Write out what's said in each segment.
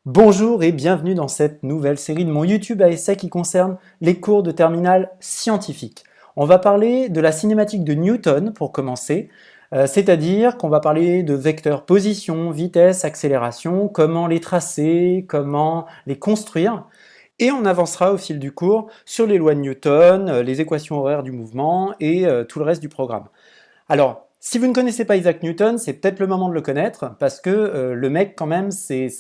Bonjour et bienvenue dans cette nouvelle série de mon YouTube à essai qui concerne les cours de terminale scientifique. On va parler de la cinématique de Newton pour commencer, c'est-à-dire qu'on va parler de vecteurs position, vitesse, accélération, comment les tracer, comment les construire. Et on avancera au fil du cours sur les lois de Newton, les équations horaires du mouvement et tout le reste du programme. Alors, si vous ne connaissez pas Isaac Newton, c'est peut-être le moment de le connaître, parce que le mec, quand même, c'est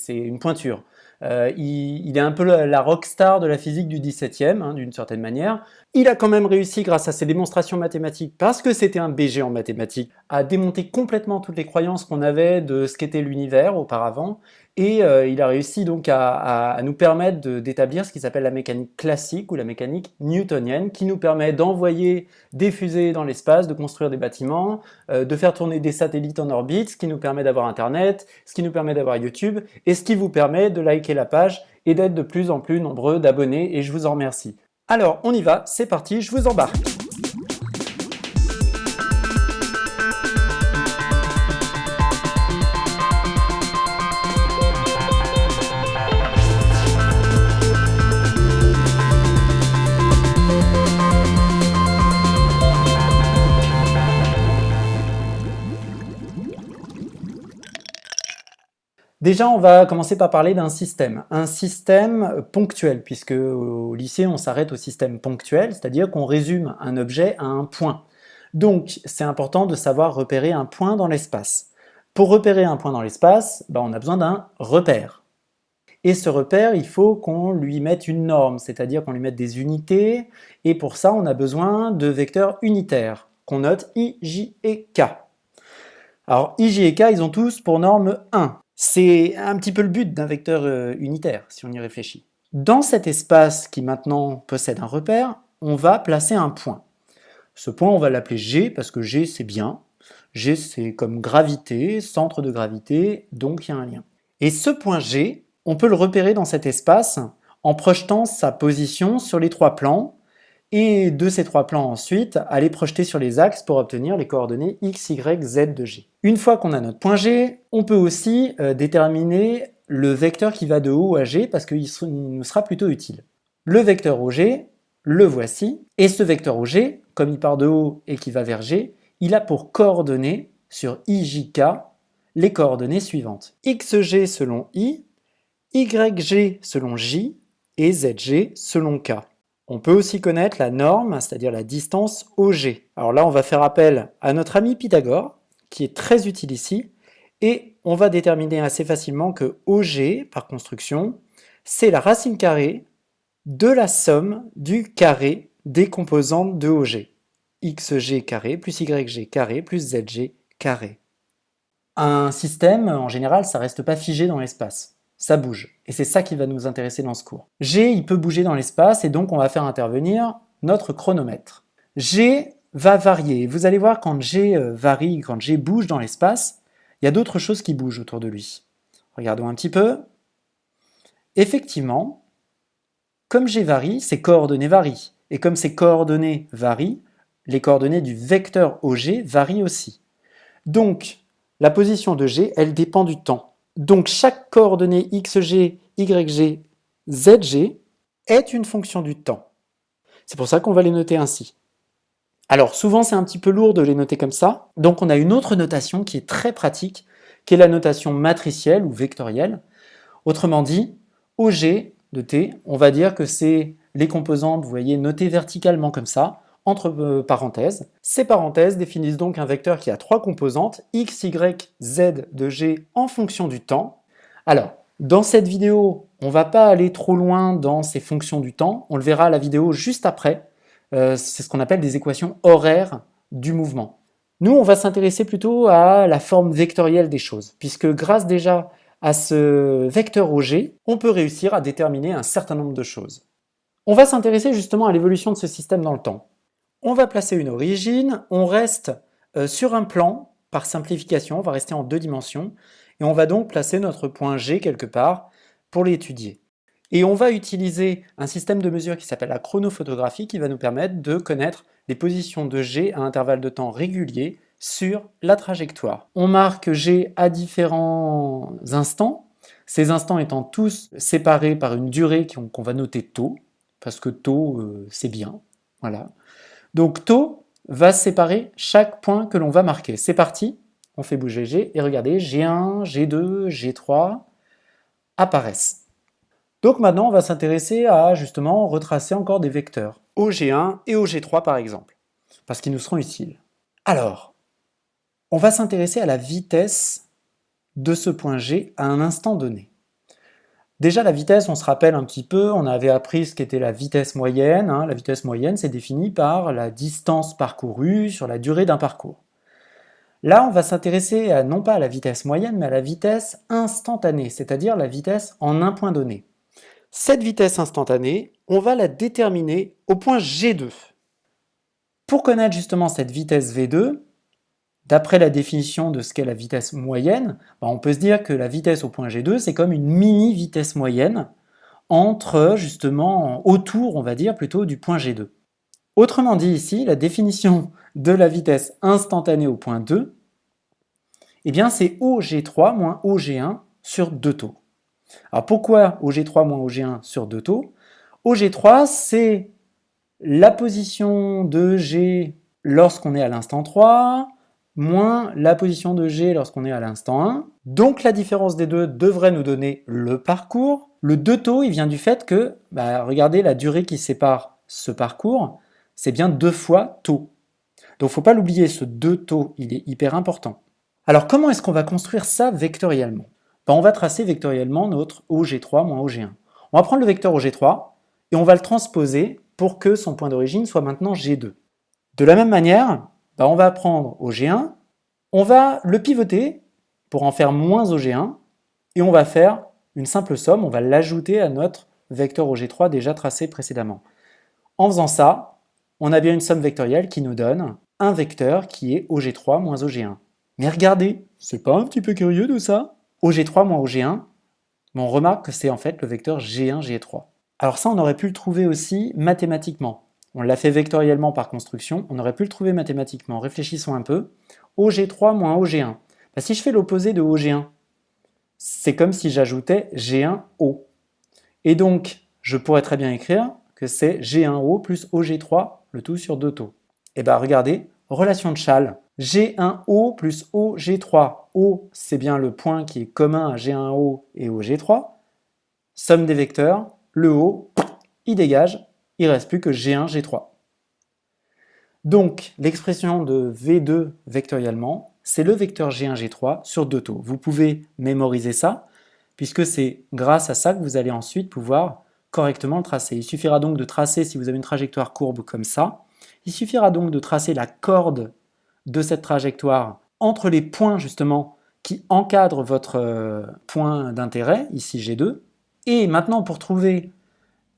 une pointure. Il est un peu la rockstar de la physique du 17e, hein, d'une certaine manière. Il a quand même réussi, grâce à ses démonstrations mathématiques, parce que c'était un BG en mathématiques, à démonter complètement toutes les croyances qu'on avait de ce qu'était l'univers auparavant, et il a réussi donc à nous permettre d'établir ce qui s'appelle la mécanique classique ou la mécanique newtonienne, qui nous permet d'envoyer des fusées dans l'espace, de construire des bâtiments, de faire tourner des satellites en orbite, ce qui nous permet d'avoir Internet, ce qui nous permet d'avoir YouTube, et ce qui vous permet de liker la page et d'être de plus en plus nombreux d'abonnés, et je vous en remercie. Alors, on y va, c'est parti, je vous embarque. Déjà, on va commencer par parler d'un système. Un système ponctuel, puisque au lycée, on s'arrête au système ponctuel, c'est-à-dire qu'on résume un objet à un point. Donc, c'est important de savoir repérer un point dans l'espace. Pour repérer un point dans l'espace, on a besoin d'un repère. Et ce repère, il faut qu'on lui mette une norme, c'est-à-dire qu'on lui mette des unités, et pour ça, on a besoin de vecteurs unitaires, qu'on note I, J et K. Alors, I, J et K, ils ont tous pour norme 1. C'est un petit peu le but d'un vecteur unitaire, si on y réfléchit. Dans cet espace qui maintenant possède un repère, on va placer un point. Ce point, on va l'appeler G, parce que G, c'est bien. G, c'est comme gravité, centre de gravité, donc il y a un lien. Et ce point G, on peut le repérer dans cet espace en projetant sa position sur les trois plans, et de ces trois plans ensuite, à les projeter sur les axes pour obtenir les coordonnées x, y, z de G. Une fois qu'on a notre point G, on peut aussi déterminer le vecteur qui va de O à G, parce qu'il nous sera plutôt utile. Le vecteur OG, le voici, et ce vecteur OG, comme il part de O et qui va vers G, il a pour coordonnées sur IJK les coordonnées suivantes. XG selon I, YG selon J et ZG selon K. On peut aussi connaître la norme, c'est-à-dire la distance OG. Alors là, on va faire appel à notre ami Pythagore, qui est très utile ici, et on va déterminer assez facilement que OG, par construction, c'est la racine carrée de la somme du carré des composantes de OG. XG carré plus YG carré plus ZG carré. Un système, en général, ça reste pas figé dans l'espace. Ça bouge. Et c'est ça qui va nous intéresser dans ce cours. G, il peut bouger dans l'espace, et donc on va faire intervenir notre chronomètre. G va varier. Vous allez voir, quand G varie, quand G bouge dans l'espace, il y a d'autres choses qui bougent autour de lui. Regardons un petit peu. Effectivement, comme G varie, ses coordonnées varient. Et comme ses coordonnées varient, les coordonnées du vecteur OG varient aussi. Donc, la position de G, elle dépend du temps. Donc chaque coordonnée XG, YG, ZG est une fonction du temps. C'est pour ça qu'on va les noter ainsi. Alors souvent c'est un petit peu lourd de les noter comme ça, donc on a une autre notation qui est très pratique, qui est la notation matricielle ou vectorielle. Autrement dit, OG de T, on va dire que c'est les composantes, vous voyez, notées verticalement comme ça, entre parenthèses. Ces parenthèses définissent donc un vecteur qui a trois composantes, x, y, z de G en fonction du temps. Alors, dans cette vidéo, on ne va pas aller trop loin dans ces fonctions du temps, on le verra à la vidéo juste après. C'est ce qu'on appelle des équations horaires du mouvement. Nous, on va s'intéresser plutôt à la forme vectorielle des choses, puisque grâce déjà à ce vecteur OG, on peut réussir à déterminer un certain nombre de choses. On va s'intéresser justement à l'évolution de ce système dans le temps. On va placer une origine, on reste sur un plan, par simplification, on va rester en deux dimensions, et on va donc placer notre point G quelque part pour l'étudier. Et on va utiliser un système de mesure qui s'appelle la chronophotographie, qui va nous permettre de connaître les positions de G à intervalles de temps réguliers sur la trajectoire. On marque G à différents instants, Ces instants étant tous séparés par une durée qu'on va noter tau, parce que tau, c'est bien. Voilà. Donc tau va séparer chaque point que l'on va marquer. C'est parti, on fait bouger G, et regardez, G1, G2, G3 apparaissent. Donc maintenant, on va s'intéresser à justement retracer encore des vecteurs, au G1 et au G3 par exemple, parce qu'ils nous seront utiles. Alors, on va s'intéresser à la vitesse de ce point G à un instant donné. Déjà, la vitesse, on se rappelle un petit peu, on avait appris ce qu'était la vitesse moyenne. La vitesse moyenne, c'est défini par la distance parcourue sur la durée d'un parcours. Là, on va s'intéresser non pas à la vitesse moyenne, mais à la vitesse instantanée, c'est-à-dire la vitesse en un point donné. Cette vitesse instantanée, on va la déterminer au point G2. Pour connaître justement cette vitesse V2, d'après la définition de ce qu'est la vitesse moyenne, on peut se dire que la vitesse au point G2, c'est comme une mini-vitesse moyenne entre, justement, autour, on va dire, plutôt du point G2. Autrement dit ici, la définition de la vitesse instantanée au point 2, eh bien c'est OG3 moins OG1 sur 2 taux. Alors pourquoi OG3 moins OG1 sur 2 taux? OG3, c'est la position de G lorsqu'on est à l'instant 3, moins la position de G lorsqu'on est à l'instant 1. Donc la différence des deux devrait nous donner le parcours. Le 2 taux, il vient du fait que, regardez la durée qui sépare ce parcours, c'est bien 2 fois taux. Donc il ne faut pas l'oublier, ce 2 taux, il est hyper important. Alors comment est-ce qu'on va construire ça vectoriellement? On va tracer vectoriellement notre OG3 moins OG1. On va prendre le vecteur OG3 et on va le transposer pour que son point d'origine soit maintenant G2. De la même manière, on va prendre OG1, on va le pivoter pour en faire moins OG1 et on va faire une simple somme, on va l'ajouter à notre vecteur OG3 déjà tracé précédemment. En faisant ça, on a bien une somme vectorielle qui nous donne un vecteur qui est OG3 moins OG1. Mais regardez, c'est pas un petit peu curieux tout ça? OG3 moins OG1, on remarque que c'est en fait le vecteur G1, G3. Alors ça, on aurait pu le trouver aussi mathématiquement. On l'a fait vectoriellement par construction, on aurait pu le trouver mathématiquement. Réfléchissons un peu. OG3 moins OG1. Si je fais l'opposé de OG1, c'est comme si j'ajoutais G1O. Et donc, je pourrais très bien écrire que c'est G1O plus OG3, le tout sur 2 taux. Et bien regardez, relation de Chasles. G1O plus OG3. O, c'est bien le point qui est commun à G1O et OG3. Somme des vecteurs, le O, il dégage, il ne reste plus que G1, G3. Donc, l'expression de V2 vectoriellement, c'est le vecteur G1, G3 sur 2 taux. Vous pouvez mémoriser ça, puisque c'est grâce à ça que vous allez ensuite pouvoir correctement le tracer. Il suffira donc de tracer, si vous avez une trajectoire courbe comme ça, il suffira donc de tracer la corde de cette trajectoire entre les points justement qui encadrent votre point d'intérêt, ici G2, et maintenant pour trouver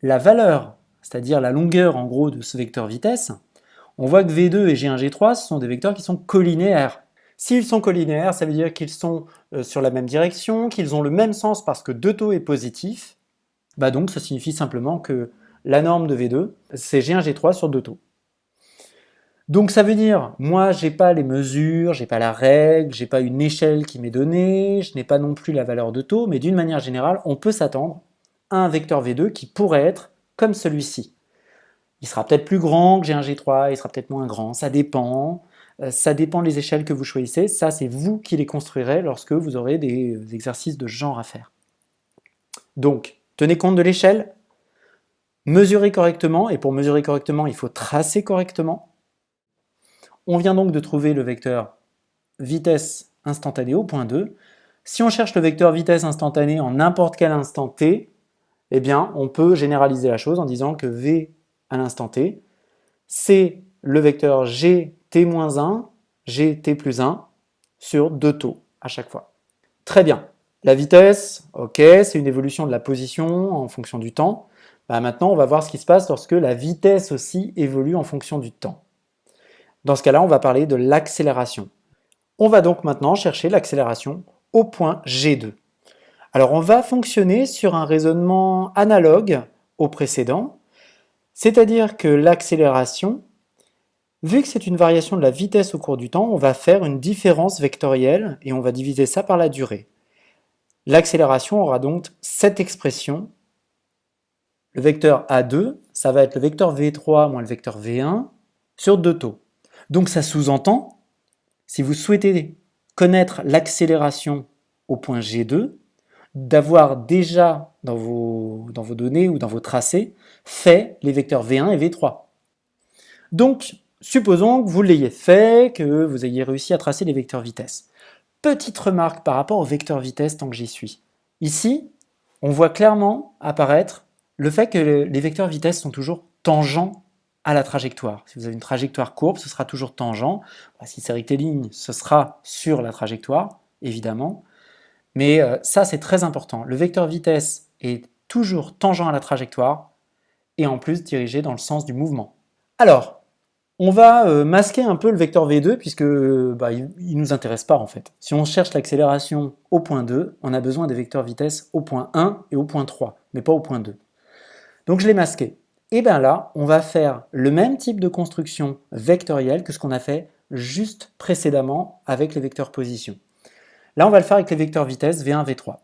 la valeur, c'est-à-dire la longueur en gros de ce vecteur vitesse, on voit que V2 et G1, G3, ce sont des vecteurs qui sont collinéaires. S'ils sont collinéaires, ça veut dire qu'ils sont sur la même direction, qu'ils ont le même sens parce que 2 taux est positif, donc ça signifie simplement que la norme de V2, c'est G1, G3 sur 2 taux. Donc ça veut dire, moi j'ai pas les mesures, j'ai pas la règle, j'ai pas une échelle qui m'est donnée, je n'ai pas non plus la valeur de taux, mais d'une manière générale, on peut s'attendre à un vecteur V2 qui pourrait être comme celui-ci. Il sera peut-être plus grand que G1, G3, il sera peut-être moins grand, ça dépend des échelles que vous choisissez, ça c'est vous qui les construirez lorsque vous aurez des exercices de genre à faire. Donc, tenez compte de l'échelle, mesurez correctement, et pour mesurer correctement, il faut tracer correctement. On vient donc de trouver le vecteur vitesse instantanée au point 2. Si on cherche le vecteur vitesse instantanée en n'importe quel instant t, eh bien, on peut généraliser la chose en disant que v à l'instant t, c'est le vecteur gt-1, gt plus 1 sur 2 taux à chaque fois. Très bien. La vitesse, ok, c'est une évolution de la position en fonction du temps. Maintenant, on va voir ce qui se passe lorsque la vitesse aussi évolue en fonction du temps. Dans ce cas-là, on va parler de l'accélération. On va donc maintenant chercher l'accélération au point G2. Alors on va fonctionner sur un raisonnement analogue au précédent, c'est-à-dire que l'accélération, vu que c'est une variation de la vitesse au cours du temps, on va faire une différence vectorielle et on va diviser ça par la durée. L'accélération aura donc cette expression. Le vecteur A2, ça va être le vecteur V3 moins le vecteur V1 sur 2 taux. Donc ça sous-entend, si vous souhaitez connaître l'accélération au point G2, d'avoir déjà dans vos données ou dans vos tracés fait les vecteurs V1 et V3. Donc, supposons que vous l'ayez fait, que vous ayez réussi à tracer les vecteurs vitesse. Petite remarque par rapport aux vecteurs vitesse tant que j'y suis. Ici, on voit clairement apparaître le fait que les vecteurs vitesse sont toujours tangents à la trajectoire. Si vous avez une trajectoire courbe, ce sera toujours tangent. Si c'est rectiligne, ce sera sur la trajectoire, évidemment. Mais ça, c'est très important. Le vecteur vitesse est toujours tangent à la trajectoire et en plus dirigé dans le sens du mouvement. Alors, on va masquer un peu le vecteur V2 puisque il ne nous intéresse pas en fait. Si on cherche l'accélération au point 2, on a besoin des vecteurs vitesse au point 1 et au point 3, mais pas au point 2. Donc je l'ai masqué. Et bien là, on va faire le même type de construction vectorielle que ce qu'on a fait juste précédemment avec les vecteurs position. Là, on va le faire avec les vecteurs vitesse V1, V3.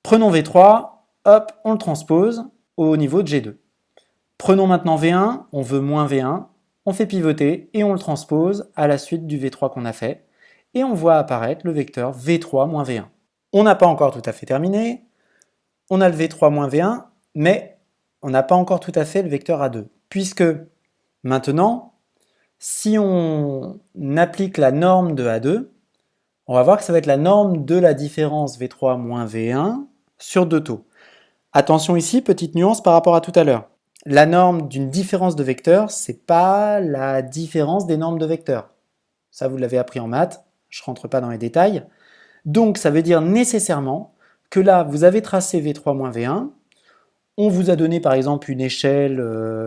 Prenons V3, hop, on le transpose au niveau de G2. Prenons maintenant V1, on veut moins V1, on fait pivoter et on le transpose à la suite du V3 qu'on a fait. Et on voit apparaître le vecteur V3 moins V1. On n'a pas encore tout à fait terminé. On a le V3 moins V1, mais on n'a pas encore tout à fait le vecteur A2. Puisque maintenant, si on applique la norme de A2, on va voir que ça va être la norme de la différence V3 moins V1 sur 2 taux. Attention ici, petite nuance par rapport à tout à l'heure. La norme d'une différence de vecteurs, c'est pas la différence des normes de vecteurs. Ça, vous l'avez appris en maths, je ne rentre pas dans les détails. Donc, ça veut dire nécessairement que là, vous avez tracé V3 moins V1, on vous a donné par exemple une échelle,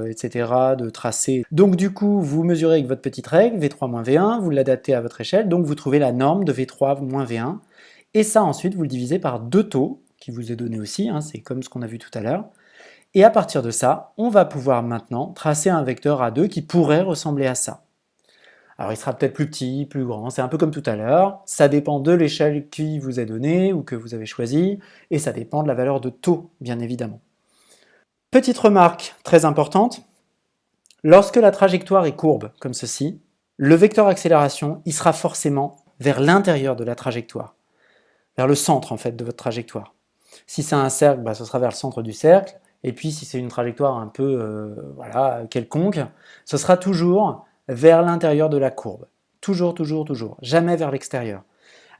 etc. de tracé. Donc du coup, vous mesurez avec votre petite règle, V3 moins V1, vous l'adaptez à votre échelle, donc vous trouvez la norme de V3 moins V1. Et ça, ensuite, vous le divisez par 2 taux, qui vous est donné aussi, c'est comme ce qu'on a vu tout à l'heure. Et à partir de ça, on va pouvoir maintenant tracer un vecteur A2 qui pourrait ressembler à ça. Alors il sera peut-être plus petit, plus grand, c'est un peu comme tout à l'heure, ça dépend de l'échelle qui vous est donnée ou que vous avez choisie, et ça dépend de la valeur de taux, bien évidemment. Petite remarque très importante, lorsque la trajectoire est courbe, comme ceci, le vecteur accélération, il sera forcément vers l'intérieur de la trajectoire, vers le centre en fait de votre trajectoire. Si c'est un cercle, ce sera vers le centre du cercle, et puis si c'est une trajectoire un peu quelconque, ce sera toujours vers l'intérieur de la courbe. Toujours, toujours, toujours. Jamais vers l'extérieur.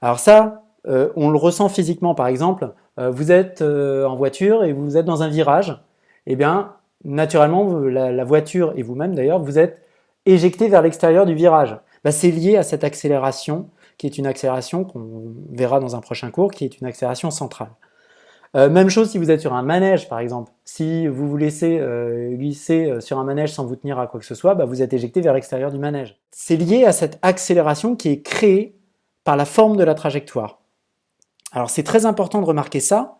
Alors ça, on le ressent physiquement par exemple, vous êtes en voiture et vous êtes dans un virage, et bien naturellement la voiture et vous-même d'ailleurs, vous êtes éjecté vers l'extérieur du virage. C'est lié à cette accélération qui est une accélération qu'on verra dans un prochain cours, qui est une accélération centrale. Même chose si vous êtes sur un manège par exemple. Si vous vous laissez glisser sur un manège sans vous tenir à quoi que ce soit, vous êtes éjecté vers l'extérieur du manège. C'est lié à cette accélération qui est créée par la forme de la trajectoire. Alors c'est très important de remarquer ça,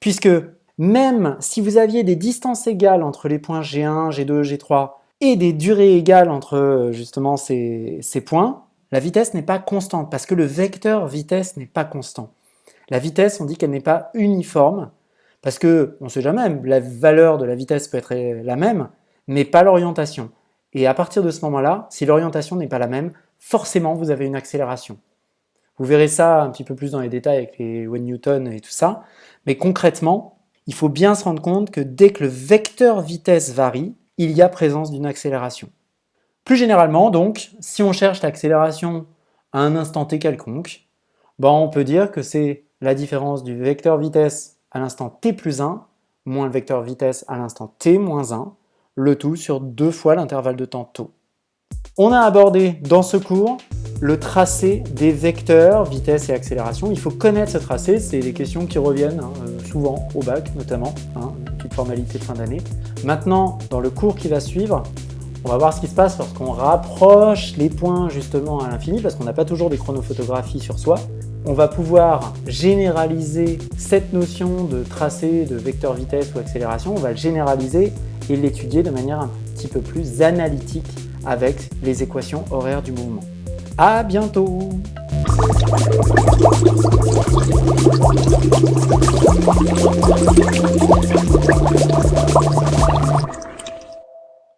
puisque même si vous aviez des distances égales entre les points G1, G2, G3 et des durées égales entre justement ces points, la vitesse n'est pas constante, parce que le vecteur vitesse n'est pas constant. La vitesse, on dit qu'elle n'est pas uniforme, parce que, on ne sait jamais, la valeur de la vitesse peut être la même, mais pas l'orientation. Et à partir de ce moment-là, si l'orientation n'est pas la même, forcément vous avez une accélération. Vous verrez ça un petit peu plus dans les détails avec les Wayne Newton et tout ça, mais concrètement, il faut bien se rendre compte que dès que le vecteur vitesse varie, il y a présence d'une accélération. Plus généralement, donc, si on cherche l'accélération à un instant t quelconque, on peut dire que c'est la différence du vecteur vitesse à l'instant t plus 1 moins le vecteur vitesse à l'instant t moins 1, le tout sur 2 fois l'intervalle de temps tau. On a abordé dans ce cours le tracé des vecteurs, vitesse et accélération. Il faut connaître ce tracé, c'est des questions qui reviennent souvent au bac notamment, une petite formalité de fin d'année. Maintenant, dans le cours qui va suivre, on va voir ce qui se passe lorsqu'on rapproche les points justement à l'infini, parce qu'on n'a pas toujours des chronophotographies sur soi. On va pouvoir généraliser cette notion de tracé, de vecteur vitesse ou accélération, on va le généraliser et l'étudier de manière un petit peu plus analytique avec les équations horaires du mouvement. À bientôt!